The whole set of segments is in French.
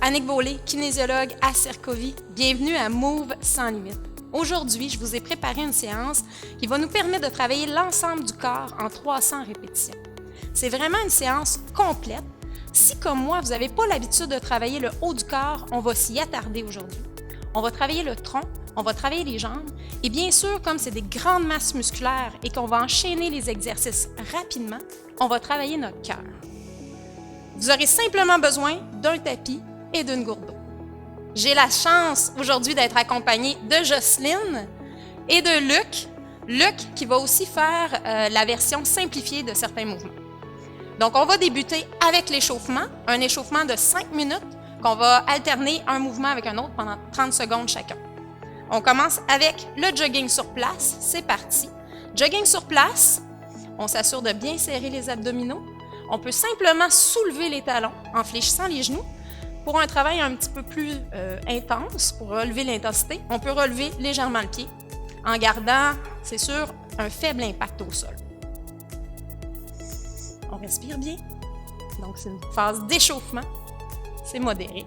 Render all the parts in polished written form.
Annick Beaulé, kinésiologue à Cercovie. Bienvenue à Move sans limite. Aujourd'hui, je vous ai préparé une séance qui va nous permettre de travailler l'ensemble du corps en 300 répétitions. C'est vraiment une séance complète. Si, comme moi, vous n'avez pas l'habitude de travailler le haut du corps, on va s'y attarder aujourd'hui. On va travailler le tronc, on va travailler les jambes et bien sûr, comme c'est des grandes masses musculaires et qu'on va enchaîner les exercices rapidement, on va travailler notre cœur. Vous aurez simplement besoin d'un tapis et d'une gourde d'eau. J'ai la chance aujourd'hui d'être accompagnée de Jocelyne et de Luc. Luc qui va aussi faire la version simplifiée de certains mouvements. Donc, on va débuter avec l'échauffement, un échauffement de 5 minutes qu'on va alterner un mouvement avec un autre pendant 30 secondes chacun. On commence avec le jogging sur place. C'est parti. Jogging sur place, on s'assure de bien serrer les abdominaux. On peut simplement soulever les talons en fléchissant les genoux. Pour un travail un petit peu plus intense, pour relever l'intensité, on peut relever légèrement le pied en gardant, c'est sûr, un faible impact au sol. On respire bien. Donc, c'est une phase d'échauffement. C'est modéré.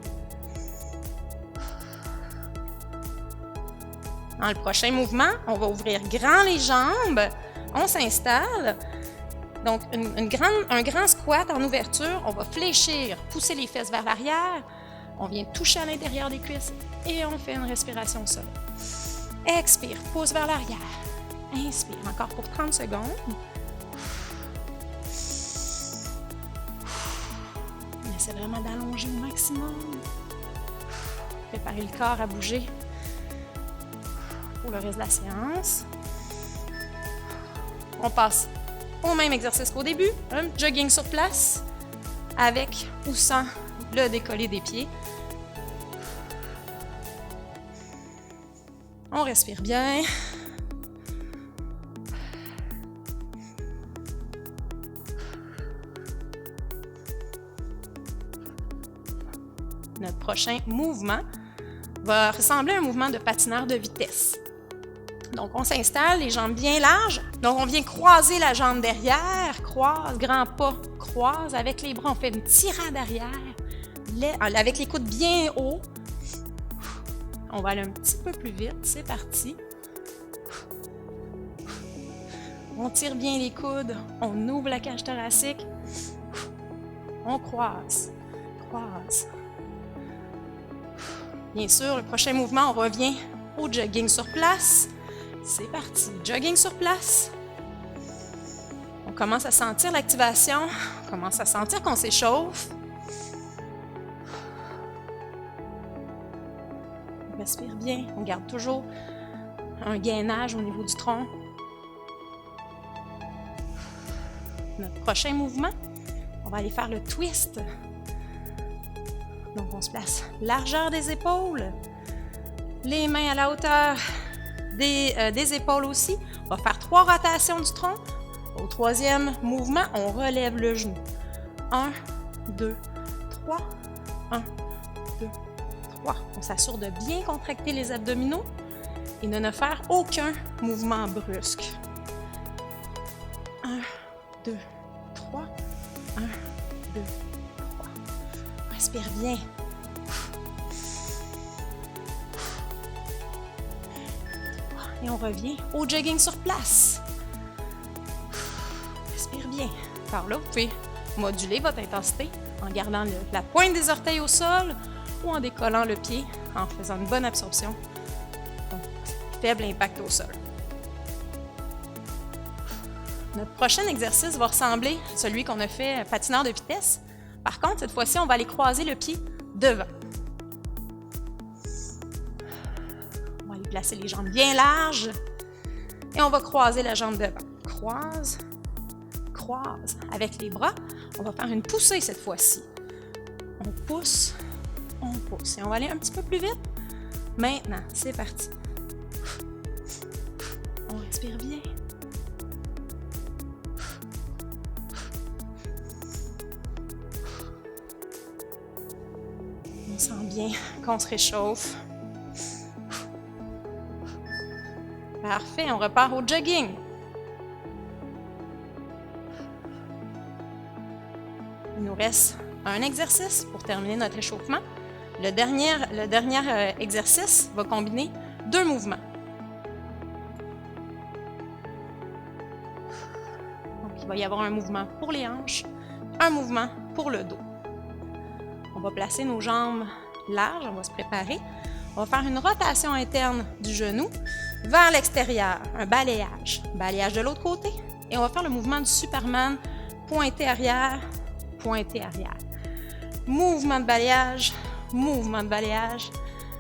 Dans le prochain mouvement, on va ouvrir grand les jambes. On s'installe. Donc, un grand squat en ouverture. On va fléchir, pousser les fesses vers l'arrière. On vient toucher à l'intérieur des cuisses et on fait une respiration au sol. Expire, pousse vers l'arrière. Inspire, encore pour 30 secondes. On essaie vraiment d'allonger au maximum. Préparer le corps à bouger pour le reste de la séance. On passe au même exercice qu'au début, un jogging sur place, avec ou sans le décollé des pieds. On respire bien. Notre prochain mouvement va ressembler à un mouvement de patineur de vitesse. Donc, on s'installe, les jambes bien larges. Donc, on vient croiser la jambe derrière, croise, grand pas, croise. Avec les bras, on fait une tirade arrière, avec les coudes bien hauts. On va aller un petit peu plus vite, c'est parti. On tire bien les coudes, on ouvre la cage thoracique. On croise, croise. Bien sûr, le prochain mouvement, on revient au jogging sur place. C'est parti, jogging sur place. On commence à sentir l'activation, on commence à sentir qu'on s'échauffe. On respire bien, on garde toujours un gainage au niveau du tronc. Notre prochain mouvement, on va aller faire le twist. Donc, on se place largeur des épaules, les mains à la hauteur des épaules aussi. On va faire 3 rotations du tronc. Au troisième mouvement, on relève le genou. 1, 2, 3. 1, 2, 3. On s'assure de bien contracter les abdominaux et de ne faire aucun mouvement brusque. 1, 2, 3. 1, 2, 3. Respire bien. Et on revient au jogging sur place. Respire bien. Par là, vous pouvez moduler votre intensité en gardant la pointe des orteils au sol ou en décollant le pied, en faisant une bonne absorption. Donc, faible impact au sol. Notre prochain exercice va ressembler à celui qu'on a fait patineur de vitesse. Par contre, cette fois-ci, on va aller croiser le pied devant. Placer les jambes bien larges et on va croiser la jambe devant. Croise, croise. Avec les bras, on va faire une poussée cette fois-ci. On pousse et on va aller un petit peu plus vite. Maintenant, c'est parti. On respire bien. On sent bien qu'on se réchauffe. Parfait, on repart au jogging. Il nous reste un exercice pour terminer notre échauffement. Le dernier exercice va combiner 2 mouvements. Donc, il va y avoir un mouvement pour les hanches, un mouvement pour le dos. On va placer nos jambes larges, on va se préparer. On va faire une rotation interne du genou vers l'extérieur, un balayage. Balayage de l'autre côté. Et on va faire le mouvement du Superman, pointé arrière, pointé arrière. Mouvement de balayage,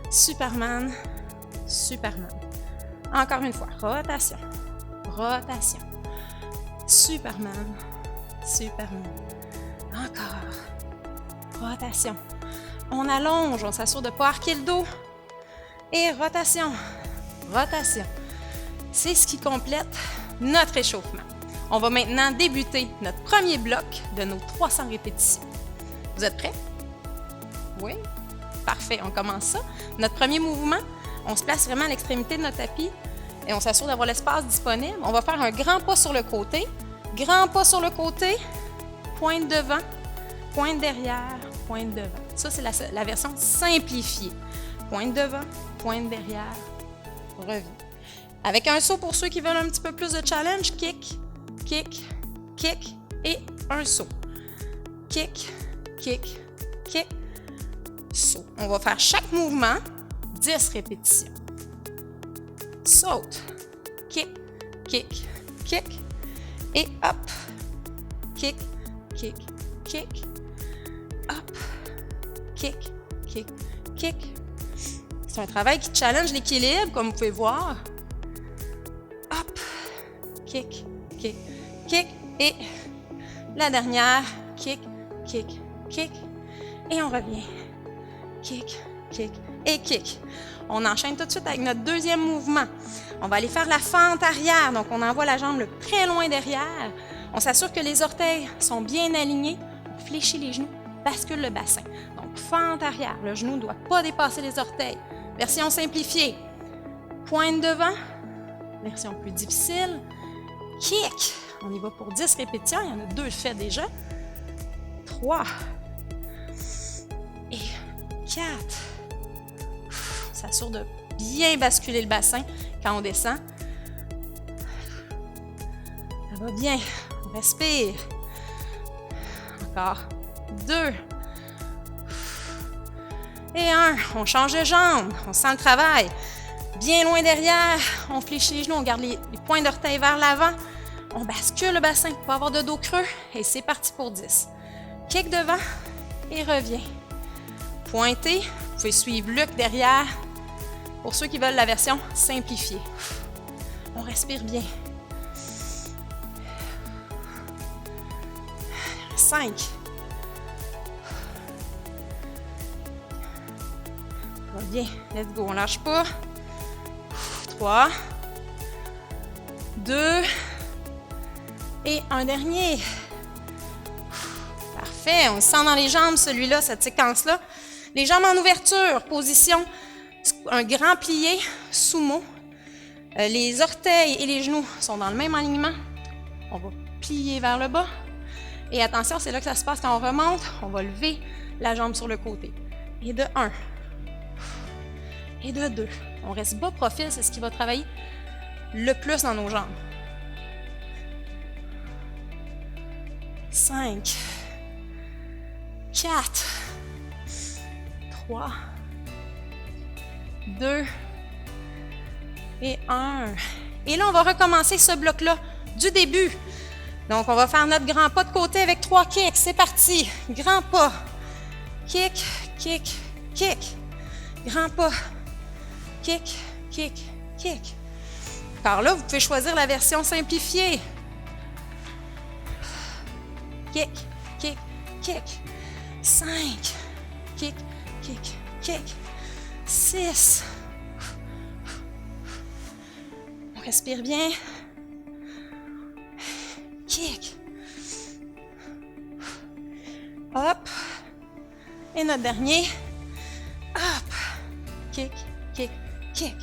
Superman, Superman. Encore une fois, rotation, rotation. Superman, Superman. Encore. Rotation. On allonge, on s'assure de ne pas arquer le dos. Et rotation, rotation. C'est ce qui complète notre échauffement. On va maintenant débuter notre premier bloc de nos 300 répétitions. Vous êtes prêts? Oui? Parfait, on commence ça. Notre premier mouvement, on se place vraiment à l'extrémité de notre tapis et on s'assure d'avoir l'espace disponible. On va faire un grand pas sur le côté, pointe devant, pointe derrière, pointe devant. Ça, c'est la version simplifiée. Pointe devant, pointe derrière, revient. Avec un saut pour ceux qui veulent un petit peu plus de challenge, kick, kick, kick et un saut. Kick, kick, kick, saut. On va faire chaque mouvement 10 répétitions. Saute, kick, kick, kick et hop. Kick, kick, kick, hop. Kick, kick, kick. C'est un travail qui challenge l'équilibre, comme vous pouvez voir. Hop, kick, kick, kick et la dernière, kick, kick, kick et on revient. Kick, kick et kick. On enchaîne tout de suite avec notre deuxième mouvement. On va aller faire la fente arrière, donc on envoie la jambe le très loin derrière. On s'assure que les orteils sont bien alignés. On fléchit les genoux, bascule le bassin. Donc fente arrière, le genou ne doit pas dépasser les orteils. Version simplifiée. Pointe devant. Version plus difficile. Kick. On y va pour 10 répétitions. Il y en a 2 faits déjà. 3. Et 4. On s'assure de bien basculer le bassin quand on descend. Ça va bien. On respire. Encore 2. Et 1. On change de jambe. On sent le travail. Bien loin derrière. On fléchit les genoux. On garde les points d'orteil vers l'avant. On bascule le bassin pour pas avoir de dos creux. Et c'est parti pour 10. Kick devant et revient. Pointez. Vous pouvez suivre Luc derrière. Pour ceux qui veulent la version simplifiée. On respire bien. 5. Ça va bien. Let's go. On lâche pas. 3. 2. Et un dernier. Parfait. On le sent dans les jambes, celui-là, cette séquence-là. Les jambes en ouverture. Position. Un grand plié, sumo. Les orteils et les genoux sont dans le même alignement. On va plier vers le bas. Et attention, c'est là que ça se passe quand on remonte. On va lever la jambe sur le côté. Et de 1. Et de 2. On reste bas profil, c'est ce qui va travailler le plus dans nos jambes. 5. 4. 3. 2 et 1. Et là, on va recommencer ce bloc-là du début. Donc, on va faire notre grand pas de côté avec 3 kicks. C'est parti. Grand pas. Kick, kick, kick. Grand pas. Kick, kick, kick. Par là, vous pouvez choisir la version simplifiée. Kick, kick, kick. 5. Kick, kick, kick. 6. On respire bien. Kick. Hop. Et notre dernier. Hop. Kick, kick, kick.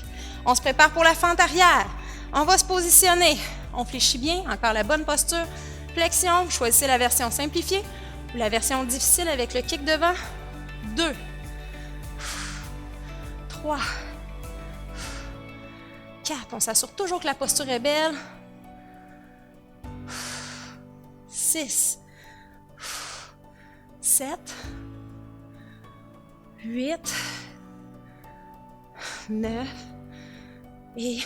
On se prépare pour la fente arrière. On va se positionner. On fléchit bien. Encore la bonne posture. Flexion. Vous choisissez la version simplifiée ou la version difficile avec le kick devant. 2. 3, 4. On s'assure toujours que la posture est belle. 6, 7, 8, 9 et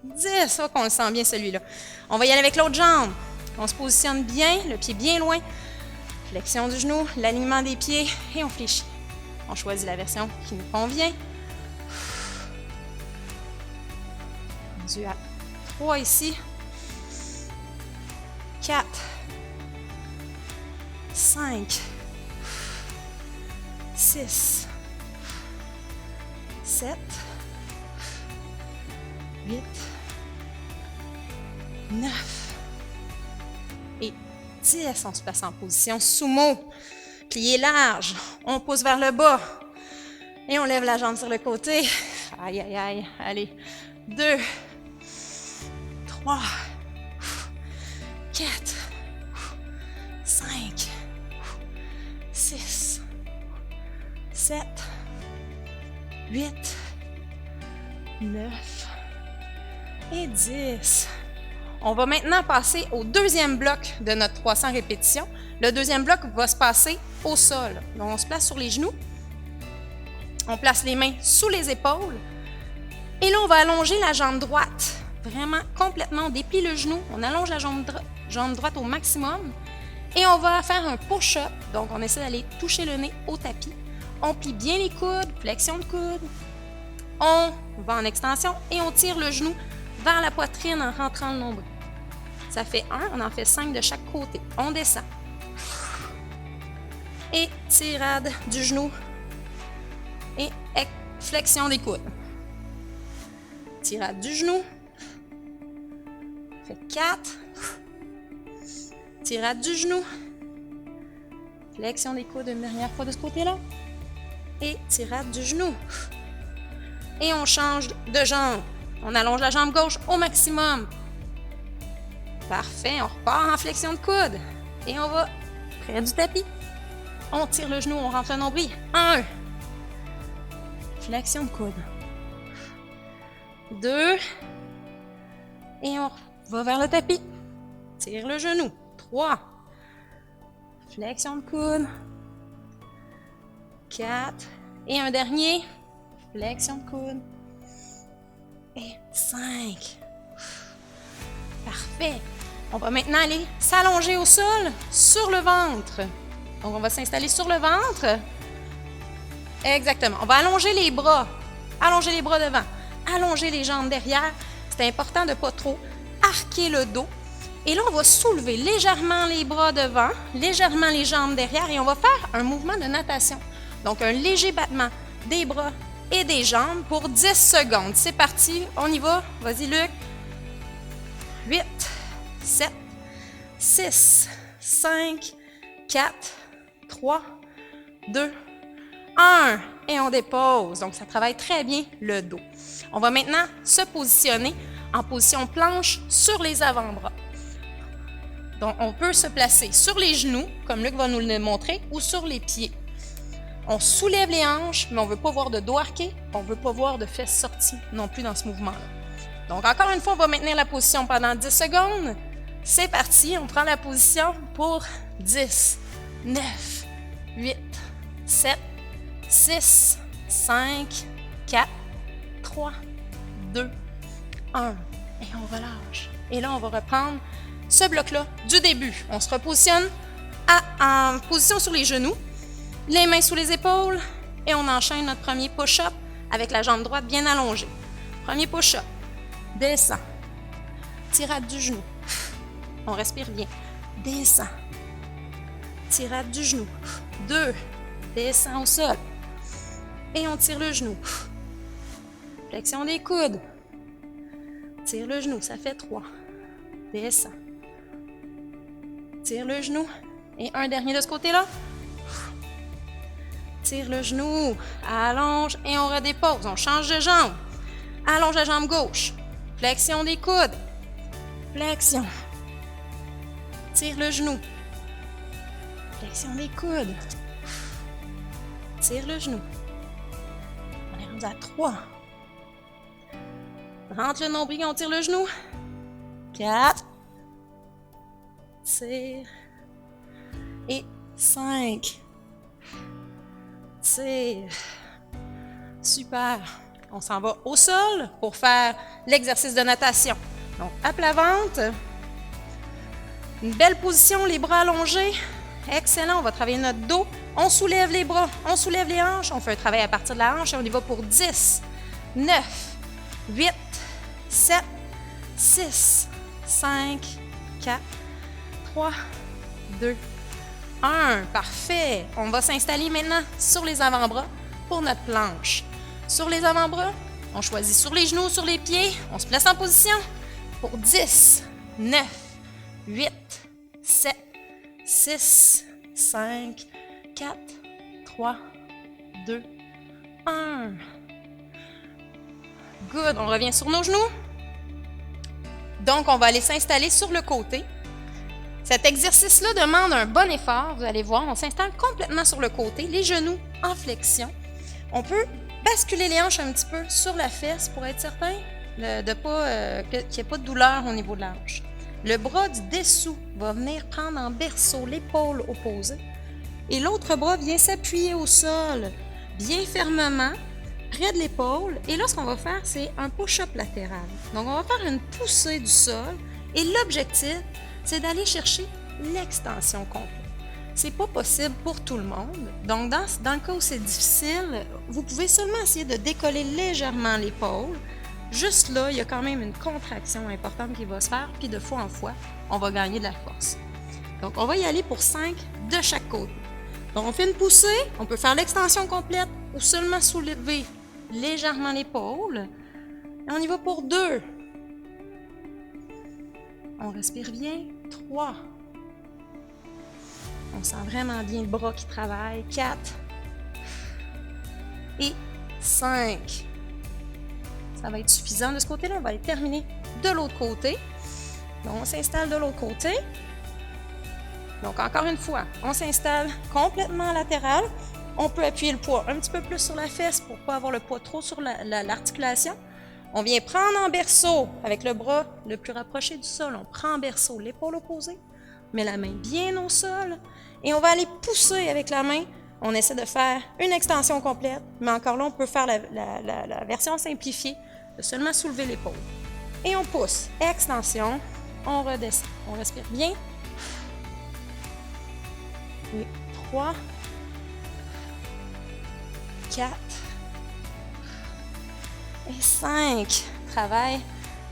10. Ça qu'on le sent bien celui-là. On va y aller avec l'autre jambe. On se positionne bien, le pied bien loin. Flexion du genou, l'alignement des pieds et on fléchit. On choisit la version qui nous convient. Rendu à 3 ici. 4, 5, 6, 7, 8, 9 et 10. On se place en position sumo. Plié large. On pousse vers le bas. Et on lève la jambe sur le côté. Aïe, aïe, aïe. Allez. 2, 3, 4, 5, 6, 7, 8, 9 et 10. On va maintenant passer au deuxième bloc de notre 300 répétitions. Le deuxième bloc va se passer au sol. Donc, on se place sur les genoux. On place les mains sous les épaules. Et là, on va allonger la jambe droite. Vraiment complètement. On déplie le genou. On allonge la jambe droite au maximum. Et on va faire un push-up. Donc, on essaie d'aller toucher le nez au tapis. On plie bien les coudes, flexion de coude. On va en extension et on tire le genou vers la poitrine en rentrant le nombril. Ça fait 1, on en fait 5 de chaque côté. On descend. Et tirade du genou. Et flexion des coudes. Tirade du genou. Fait 4. Tirade du genou. Flexion des coudes une dernière fois de ce côté-là. Et tirade du genou. Et on change de jambe. On allonge la jambe gauche au maximum. Parfait, on repart en flexion de coude. Et on va près du tapis. On tire le genou, on rentre le nombril. 1. Flexion de coude. 2. Et on va vers le tapis. Tire le genou. 3. Flexion de coude. 4. Et un dernier. Flexion de coude. Et 5. Parfait. On va maintenant aller s'allonger au sol sur le ventre. Donc, on va s'installer sur le ventre. Exactement. On va allonger les bras. Allonger les bras devant. Allonger les jambes derrière. C'est important de ne pas trop arquer le dos. Et là, on va soulever légèrement les bras devant, légèrement les jambes derrière et on va faire un mouvement de natation. Donc, un léger battement des bras et des jambes pour 10 secondes. C'est parti, on y va. Vas-y, Luc. 8, 7, 6, 5, 4, 3, 2, 1. Et on dépose. Donc, ça travaille très bien le dos. On va maintenant se positionner en position planche sur les avant-bras. Donc, on peut se placer sur les genoux, comme Luc va nous le montrer, ou sur les pieds. On soulève les hanches, mais on ne veut pas voir de dos arqué, on ne veut pas voir de fesses sorties non plus dans ce mouvement-là. Donc, encore une fois, on va maintenir la position pendant 10 secondes. C'est parti, on prend la position pour 10, 9, 8, 7, 6, 5, 4, 3, 2, 1. Et on relâche. Et là, on va reprendre ce bloc-là du début. On se repositionne en position sur les genoux, les mains sous les épaules et on enchaîne notre premier push-up avec la jambe droite bien allongée. Premier push-up. Descend. Tirade du genou. On respire bien. Descend. Tirade du genou. 2. Descend au sol. Et on tire le genou. Flexion des coudes. Tire le genou, ça fait 3. Descend. Tire le genou. Et un dernier de ce côté-là. Tire le genou. Allonge et on redépose. On change de jambe. Allonge la jambe gauche. Flexion des coudes. Flexion. Tire le genou. Flexion des coudes. Tire le genou. On est Rendu à 3. Rentre le nombril, on tire le genou. 4. Tire. Et 5. Tire. Super. On s'en va au sol pour faire l'exercice de natation. Donc, à plat ventre. Une belle position, les bras allongés. Excellent, on va travailler notre dos. On soulève les bras, on soulève les hanches. On fait un travail à partir de la hanche et on y va pour 10, 9, 8, 7, 6, 5, 4, 3, 2, 1. Parfait. On va s'installer maintenant sur les avant-bras pour notre planche. Sur les avant-bras, on choisit sur les genoux, sur les pieds. On se place en position pour 10, 9, 8, 7, 6, 5, 4, 3, 2, 1. Good. On revient sur nos genoux. Donc, on va aller s'installer sur le côté. Cet exercice-là demande un bon effort. Vous allez voir, on s'installe complètement sur le côté, les genoux en flexion. On peut basculer les hanches un petit peu sur la fesse pour être certain qu'il n'y ait pas de douleur au niveau de la hanche. Le bras du dessous va venir prendre en berceau l'épaule opposée et l'autre bras vient s'appuyer au sol bien fermement près de l'épaule. Et là, ce qu'on va faire, c'est un push-up latéral. Donc, on va faire une poussée du sol et l'objectif, c'est d'aller chercher l'extension complète. C'est pas possible pour tout le monde. Donc, dans le cas où c'est difficile, vous pouvez seulement essayer de décoller légèrement l'épaule. Juste là, il y a quand même une contraction importante qui va se faire, puis de fois en fois, on va gagner de la force. Donc, on va y aller pour 5 de chaque côté. Donc, on fait une poussée, on peut faire l'extension complète ou seulement soulever légèrement l'épaule. Et on y va pour 2. On respire bien. 3. On sent vraiment bien le bras qui travaille. 4. Et 5. Ça va être suffisant de ce côté-là. On va aller terminer de l'autre côté. Donc, on s'installe de l'autre côté. Donc, encore une fois, on s'installe complètement latéral. On peut appuyer le poids un petit peu plus sur la fesse pour ne pas avoir le poids trop sur l'articulation. On vient prendre en berceau avec le bras le plus rapproché du sol. On prend en berceau l'épaule opposée, met la main bien au sol et on va aller pousser avec la main. On essaie de faire une extension complète, mais encore là, on peut faire la version simplifiée de seulement soulever l'épaule. Et on pousse. Extension. On redescend. On respire bien. Et 3, 4 et 5. Travaille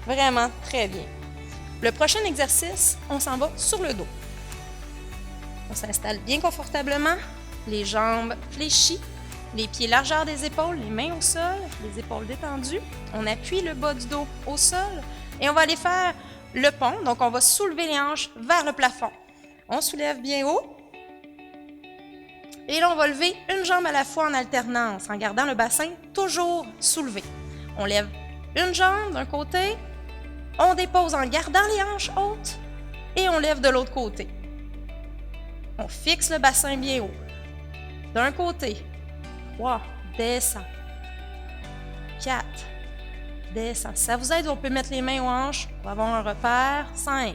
vraiment très bien. Le prochain exercice, on s'en va sur le dos. On s'installe bien confortablement, les jambes fléchies, les pieds largeur des épaules, les mains au sol, les épaules détendues. On appuie le bas du dos au sol et on va aller faire le pont. Donc, on va soulever les hanches vers le plafond. On soulève bien haut. Et là, on va lever une jambe à la fois en alternance, en gardant le bassin toujours soulevé. On lève une jambe d'un côté, on dépose en gardant les hanches hautes et on lève de l'autre côté. On fixe le bassin bien haut. D'un côté, 3, descend. 4, descend. Si ça vous aide, on peut mettre les mains aux hanches pour avoir un repère. 5,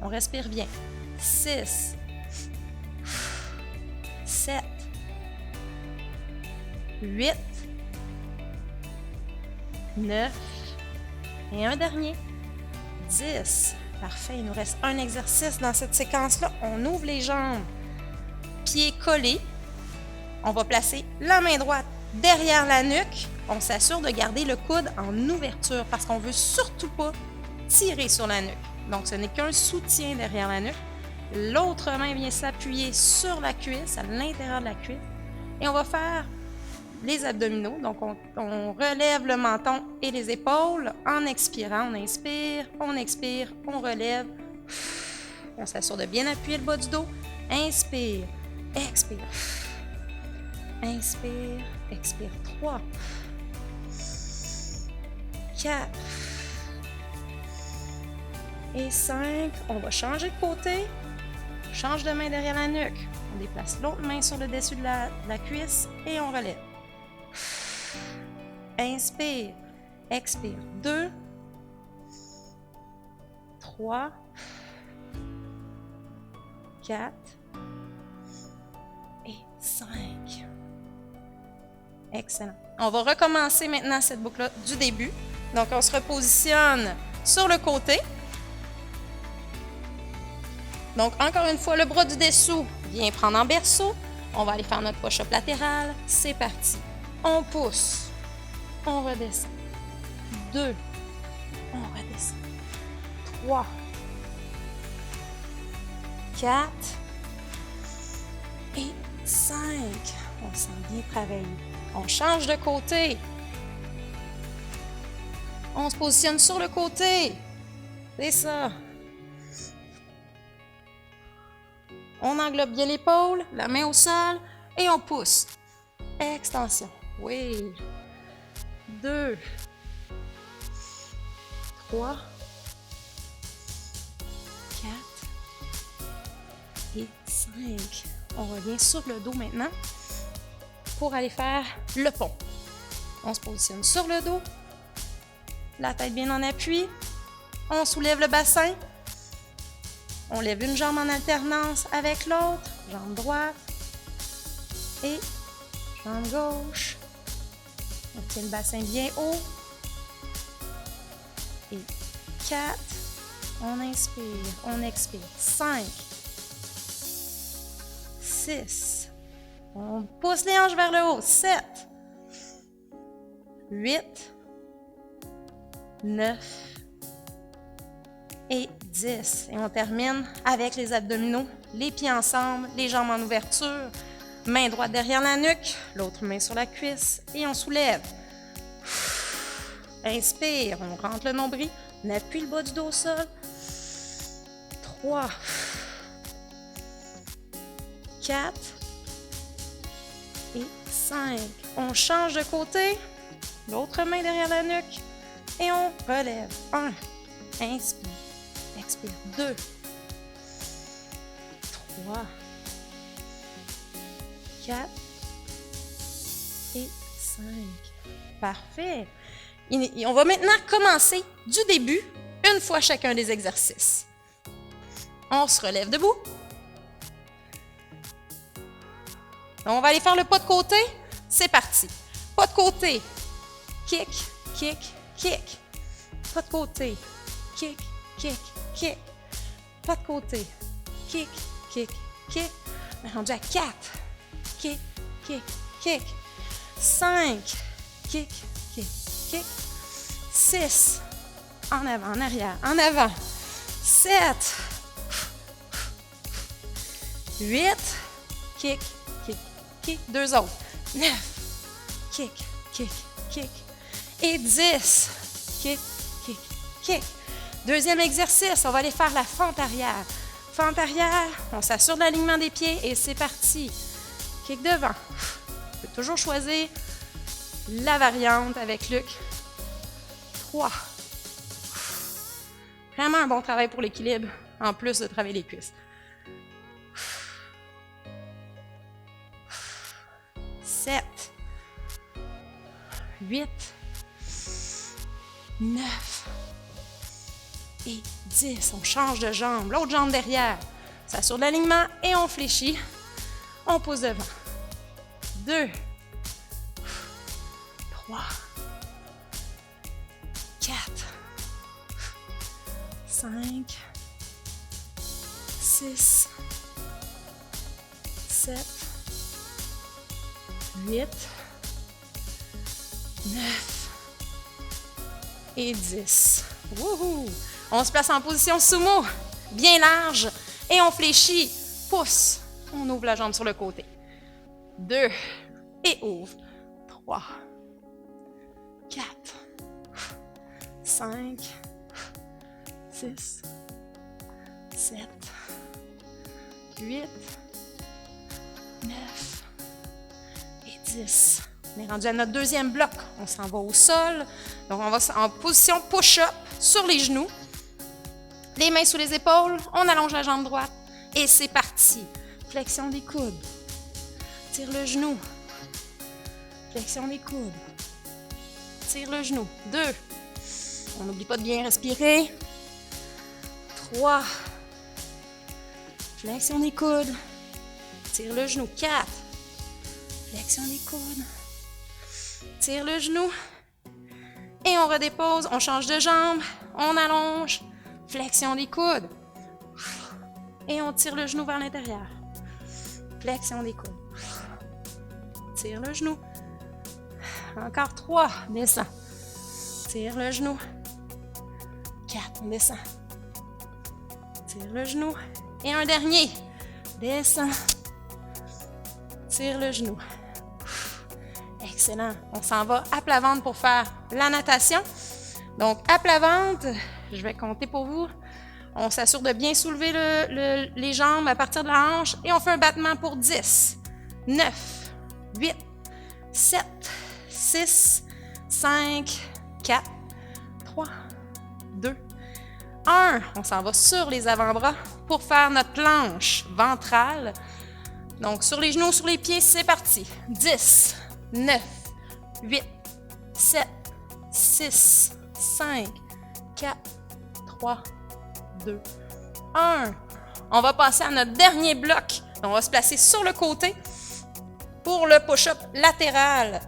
on respire bien. 6, 7, 8, 9, et un dernier, 10. Parfait, il nous reste un exercice dans cette séquence-là. On ouvre les jambes, pieds collés. On va placer la main droite derrière la nuque. On s'assure de garder le coude en ouverture parce qu'on ne veut surtout pas tirer sur la nuque. Donc, ce n'est qu'un soutien derrière la nuque. L'autre main vient s'appuyer sur la cuisse, à l'intérieur de la cuisse. Et on va faire les abdominaux. Donc, on relève le menton et les épaules en expirant. On inspire, on relève. On s'assure de bien appuyer le bas du dos. Inspire, expire. Inspire, expire. 3, 4 et 5. On va changer de côté. Change de main derrière la nuque. On déplace l'autre main sur le dessus de la cuisse et on relève. Inspire. Expire. 2, 3, 4 et 5. Excellent. On va recommencer maintenant cette boucle-là du début. Donc, on se repositionne sur le côté. Donc, encore une fois, le bras du dessous vient prendre en berceau. On va aller faire notre push-up latéral. C'est parti. On pousse. On redescend. 2. On redescend. 3. 4. Et 5. On sent bien travailler. On change de côté. On se positionne sur le côté. C'est ça. On englobe bien l'épaule, la main au sol et on pousse. Extension. Oui. 2. 3. 4. Et 5. On revient sur le dos maintenant pour aller faire le pont. On se positionne sur le dos. La tête bien en appui. On soulève le bassin. On lève une jambe en alternance avec l'autre. Jambe droite et jambe gauche. On tient le bassin bien haut. Et 4. On inspire. On expire. 5. 6. On pousse les hanches vers le haut. 7. 8. 9. Et 10. Et on termine avec les abdominaux, les pieds ensemble, les jambes en ouverture, main droite derrière la nuque, l'autre main sur la cuisse et on soulève. Inspire, on rentre le nombril, on appuie le bas du dos au sol. 3, 4 et 5. On change de côté, l'autre main derrière la nuque et on relève. 1, inspire. Expire. 2, 3, 4 et 5. Parfait. On va maintenant commencer du début, une fois chacun des exercices. On se relève debout. On va aller faire le pas de côté. C'est parti. Pas de côté. Kick, kick, kick. Pas de côté. Kick, kick, kick. Pas de côté. Kick, kick, kick. On est rendu à 4. Kick, kick, kick. 5. Kick, kick, kick. 6. En avant, en arrière, en avant. 7. 8. Kick, kick, kick. 2 autres. 9. Kick, kick, kick. Et 10. Kick, kick, kick. Deuxième exercice, on va aller faire la fente arrière. Fente arrière, on s'assure de l'alignement des pieds et c'est parti. Kick devant. On peut toujours choisir la variante avec Luc. 3. Vraiment un bon travail pour l'équilibre, en plus de travailler les cuisses. 7. 8. 9. Et 10. On change de jambe. L'autre jambe derrière. On s'assure de l'alignement et on fléchit. On pose devant. 2. 3. 4. 5. 6. 7. 8. 9. Et 10. Wouhou! On se place en position sumo, bien large, et on fléchit, pousse. On ouvre la jambe sur le côté. 2, et ouvre. 3, 4, 5, 6, 7, 8, 9 et 10. On est rendu à notre deuxième bloc. On s'en va au sol. Donc, on va en position push-up sur les genoux. Les mains sous les épaules. On allonge la jambe droite. Et c'est parti. Flexion des coudes. Tire le genou. Flexion des coudes. tire le genou. 2. On n'oublie pas de bien respirer. 3. Flexion des coudes. Tire le genou. 4. Flexion des coudes. Tire le genou. Et on redépose. On change de jambe. On allonge. Flexion des coudes. Et on tire le genou vers l'intérieur. Flexion des coudes. Tire le genou. Encore 3. Descend. Tire le genou. 4. On descend. Tire le genou. Et un dernier. Descend. Tire le genou. Excellent. On s'en va à plat ventre pour faire la natation. Donc, à plat ventre, je vais compter pour vous. On s'assure de bien soulever les jambes à partir de la hanche et on fait un battement pour 10, 9, 8, 7, 6, 5, 4, 3, 2, 1. On s'en va sur les avant-bras pour faire notre planche ventrale. Donc, sur les genoux, sur les pieds, c'est parti. 10, 9, 8, 7, 6, 5, 4, 3, 2, 1. On va passer à notre dernier bloc. On va se placer sur le côté pour le push-up latéral.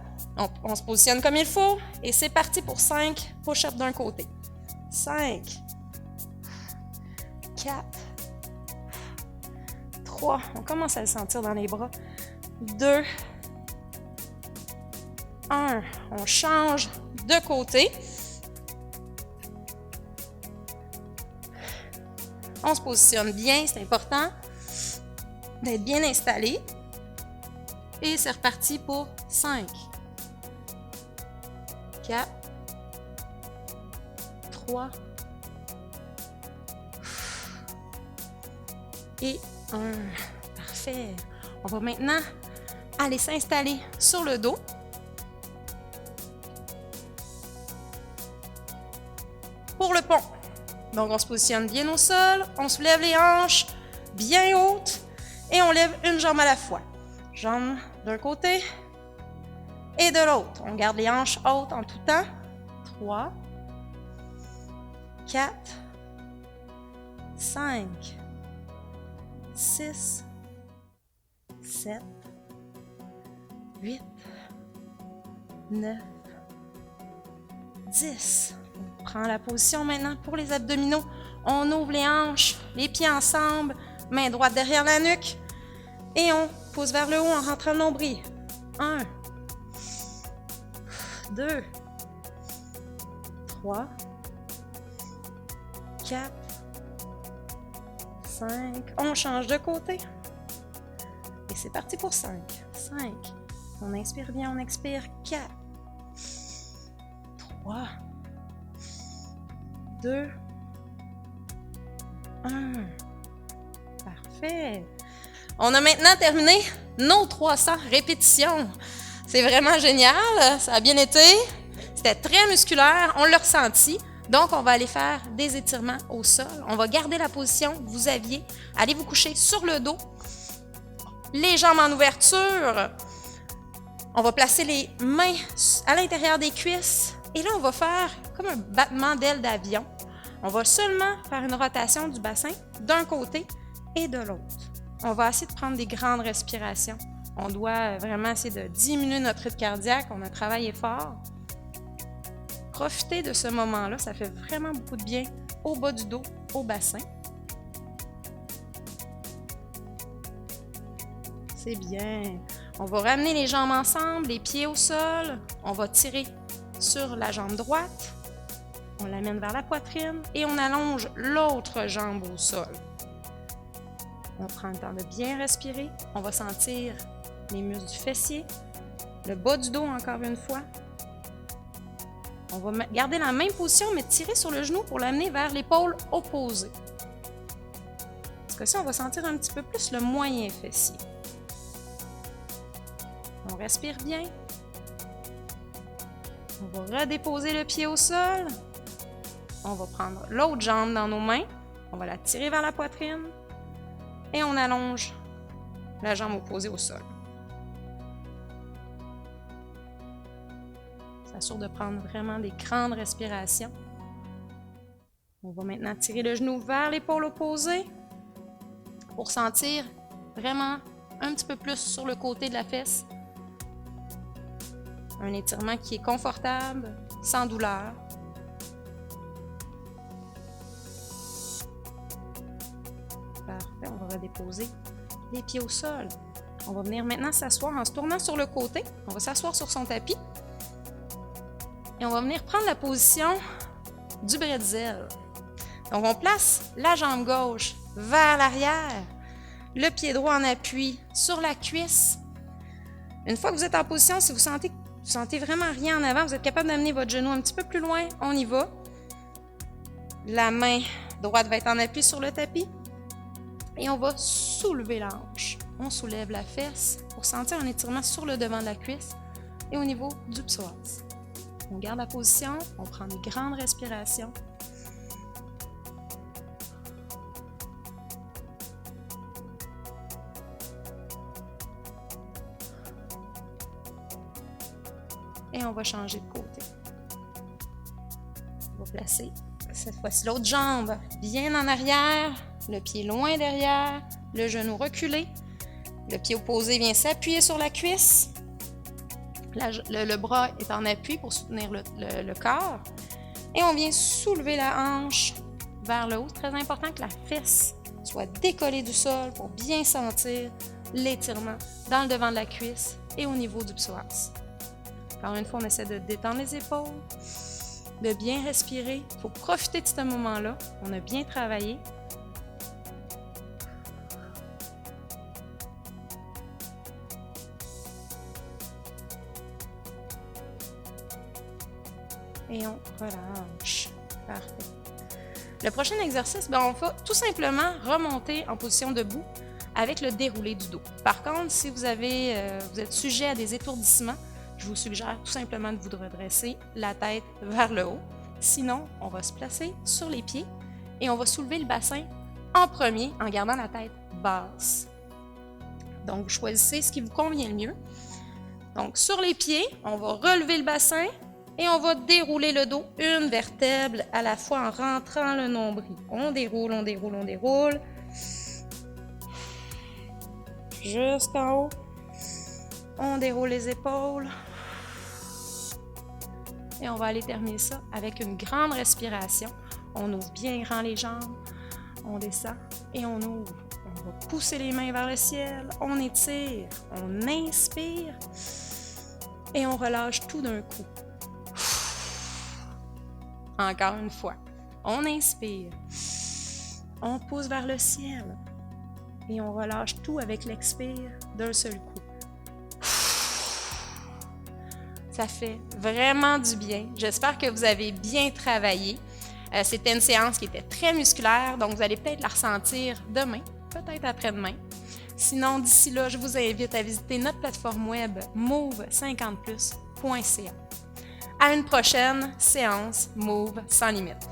On se positionne comme il faut et c'est parti pour 5 push-ups d'un côté. 5, 4, 3. On commence à le sentir dans les bras. 2, 1. On change de côté. On se positionne bien, c'est important d'être bien installé. Et c'est reparti pour 5, 4, 3 et 1. Parfait. On va maintenant aller s'installer sur le dos. Pour le pont. Donc, on se positionne bien au sol, on soulève les hanches bien hautes et on lève une jambe à la fois. Jambe d'un côté et de l'autre. On garde les hanches hautes en tout temps. 3, 4, 5, 6, 7, 8, 9, 10. On prend la position maintenant pour les abdominaux. On ouvre les hanches, les pieds ensemble, main droite derrière la nuque. Et on pousse vers le haut en rentrant le nombril. 1, 2, 3, 4, 5. On change de côté. Et c'est parti pour 5. 5. On inspire bien, on expire. 4, 3, 2, 1. Parfait. On a maintenant terminé nos 300 répétitions. C'est vraiment génial. Ça a bien été. C'était très musculaire. On l'a ressenti. Donc, on va aller faire des étirements au sol. On va garder la position que vous aviez. Allez vous coucher sur le dos. Les jambes en ouverture. On va placer les mains à l'intérieur des cuisses. Et là, on va faire comme un battement d'aile d'avion. On va seulement faire une rotation du bassin d'un côté et de l'autre. On va essayer de prendre des grandes respirations. On doit vraiment essayer de diminuer notre rythme cardiaque. On a travaillé fort. Profitez de ce moment-là. Ça fait vraiment beaucoup de bien au bas du dos, au bassin. C'est bien. On va ramener les jambes ensemble, les pieds au sol. On va tirer sur la jambe droite. On l'amène vers la poitrine et on allonge l'autre jambe au sol. On prend le temps de bien respirer. On va sentir les muscles du fessier, le bas du dos encore une fois. On va garder la même position, mais tirer sur le genou pour l'amener vers l'épaule opposée. Parce que ça, on va sentir un petit peu plus le moyen fessier. On respire bien. On va redéposer le pied au sol. On va prendre l'autre jambe dans nos mains. On va la tirer vers la poitrine. Et on allonge la jambe opposée au sol. s'assure de prendre vraiment des grandes respirations. On va maintenant tirer le genou vers l'épaule opposée pour sentir vraiment un petit peu plus sur le côté de la fesse. Un étirement qui est confortable, sans douleur. Parfait, on va redéposer les pieds au sol. On va venir maintenant s'asseoir en se tournant sur le côté. On va s'asseoir sur son tapis. Et on va venir prendre la position du bretzel. Donc, on place la jambe gauche vers l'arrière, le pied droit en appui sur la cuisse. Une fois que vous êtes en position, si vous sentez vraiment rien en avant, vous êtes capable d'amener votre genou un petit peu plus loin, on y va. La main droite va être en appui sur le tapis. Et on va soulever la hanche. On soulève la fesse pour sentir un étirement sur le devant de la cuisse et au niveau du psoas. On garde la position, on prend des grandes respirations. Et on va changer de côté. On va placer cette fois-ci l'autre jambe bien en arrière, le pied loin derrière, le genou reculé. Le pied opposé vient s'appuyer sur la cuisse. Le bras est en appui pour soutenir le corps. Et on vient soulever la hanche vers le haut. Très important que la fesse soit décollée du sol pour bien sentir l'étirement dans le devant de la cuisse et au niveau du psoas. Encore une fois, on essaie de détendre les épaules, de bien respirer. Il faut profiter de ce moment-là. On a bien travaillé. Et on relâche. Parfait. Le prochain exercice, on va tout simplement remonter en position debout avec le déroulé du dos. Par contre, si vous êtes sujet à des étourdissements, je vous suggère tout simplement de vous redresser la tête vers le haut. Sinon, on va se placer sur les pieds et on va soulever le bassin en premier en gardant la tête basse. Donc, vous choisissez ce qui vous convient le mieux. Donc, sur les pieds, on va relever le bassin et on va dérouler le dos une vertèbre à la fois en rentrant le nombril. On déroule, on déroule, on déroule. Jusqu'en haut. On déroule les épaules. Et on va aller terminer ça avec une grande respiration. On ouvre bien grand les jambes. On descend et on ouvre. On va pousser les mains vers le ciel. On étire. On inspire. Et on relâche tout d'un coup. Encore une fois. On inspire. On pousse vers le ciel. Et on relâche tout avec l'expire d'un seul coup. Ça fait vraiment du bien. J'espère que vous avez bien travaillé. C'était une séance qui était très musculaire, donc vous allez peut-être la ressentir demain, peut-être après-demain. Sinon, d'ici là, je vous invite à visiter notre plateforme web move50plus.ca. À une prochaine séance Move sans limite.